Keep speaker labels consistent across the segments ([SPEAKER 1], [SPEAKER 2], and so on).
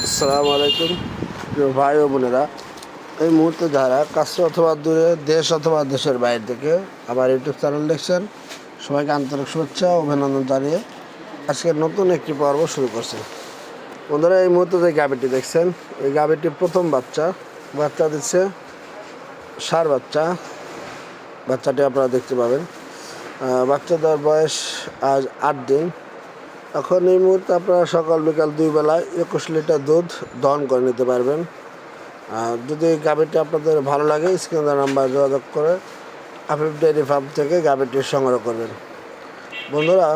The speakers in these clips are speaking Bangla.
[SPEAKER 1] আসসালামু আলাইকুম প্রিয় ভাই ও বোনেরা। এই মুহূর্তে যারা কাছে অথবা দূরে, দেশ অথবা দেশের বাইরে থেকে আমার ইউটিউব চ্যানেল দেখছেন, সবাইকে আন্তরিক শুভেচ্ছা ও অভিনন্দন জানিয়ে আজকে নতুন একটি পর্ব শুরু করছি। বন্ধুরা, এই মুহূর্তে যে গাভীটি দেখছেন, এই গাভীটি প্রথম বাচ্চা দিচ্ছে ষাঁড় বাচ্চাটি আপনারা দেখতে পাবেন। বাচ্চা দেওয়ার বয়স আজ 8 দিন। এখন এই মুহূর্তে আপনারা সকাল বিকাল 2 বেলায় 21 লিটার দুধ দহন করে নিতে পারবেন। যদি এই গাভীটি আপনাদের ভালো লাগে, স্ক্রিনে নাম্বার যোগাযোগ করে আফিফ ডেয়ারি ফার্ম থেকে গাভীটি সংগ্রহ করবেন। বন্ধুরা,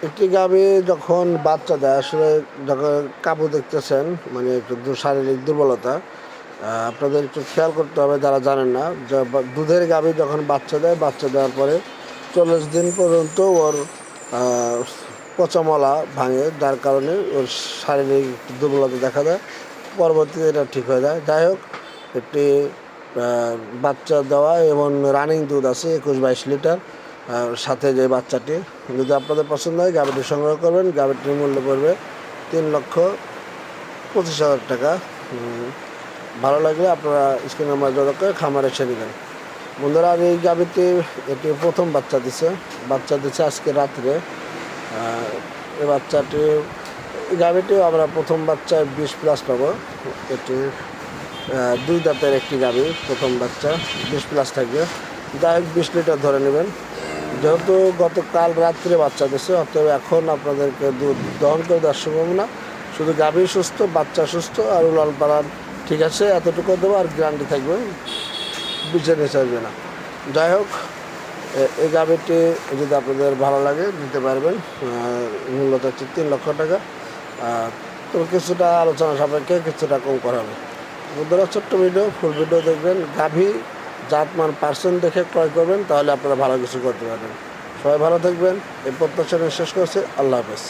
[SPEAKER 1] একটি গাভী যখন বাচ্চা দেয়, আসলে যখন কাবু দেখতেছেন, মানে একটু শারীরিক দুর্বলতা, আপনাদের একটু খেয়াল করতে হবে যারা জানেন না। দুধের গাভী যখন বাচ্চা দেওয়ার পরে 40 দিন পর্যন্ত ওর পচামলা ভাঙে, যার কারণে ওর শারীরিক দুর্বলতা দেখা দেয়। পরবর্তীতে এটা ঠিক হয়ে যায়। যাই হোক, একটি বাচ্চা দেওয়া এবং রানিং দুধ আছে 21-22 লিটার, সাথে যে বাচ্চাটি, যদি আপনাদের পছন্দ হয় গাভীটি সংগ্রহ করবেন। গাভীটির মূল্য পড়বে 3,25,000 টাকা। ভালো লাগলে আপনারা স্ক্রিন নাম্বার যোগাযোগ করে খামারে এসে নেবেন। বন্ধুরা, আর এই গাভীটি এটি প্রথম বাচ্চা দিছে আজকে রাত্রে। এই গাভীটিও আমরা প্রথম বাচ্চায় 20+ পাবো। এটি 2 দাঁতের একটি গাভী, প্রথম বাচ্চা 20+ থাকবে। যাই হোক, 20 লিটার ধরে নেবেন। যেহেতু গতকাল রাত্রে বাচ্চা দিচ্ছে, অতএব এখন আপনাদেরকে দুধ দহন করে দেওয়ার সম্ভব না। শুধু গাভী সুস্থ, বাচ্চা সুস্থ আর উলান পালান ঠিক আছে, এতটুকু দেবো। আর গ্যারান্টি থাকবে, বিচে নিচে আসবে না। যাই হোক, এই গাভীটি যদি আপনাদের ভালো লাগে নিতে পারবেন। মূল্যটা হচ্ছে 3 লক্ষ টাকা। তো কিছুটা আলোচনা সাপেক্ষে কিছুটা কম করা হবে। বন্ধুরা, ছোট্ট ভিডিও, ফুল ভিডিও দেখবেন। গাভী জাতমান পার্সেন্ট দেখে ক্রয় করবেন, তাহলে আপনারা ভালো কিছু করতে পারবেন। সবাই ভালো থাকবেন, এই প্রত্যাশা শেষ করছে। আল্লাহ হাফেজ।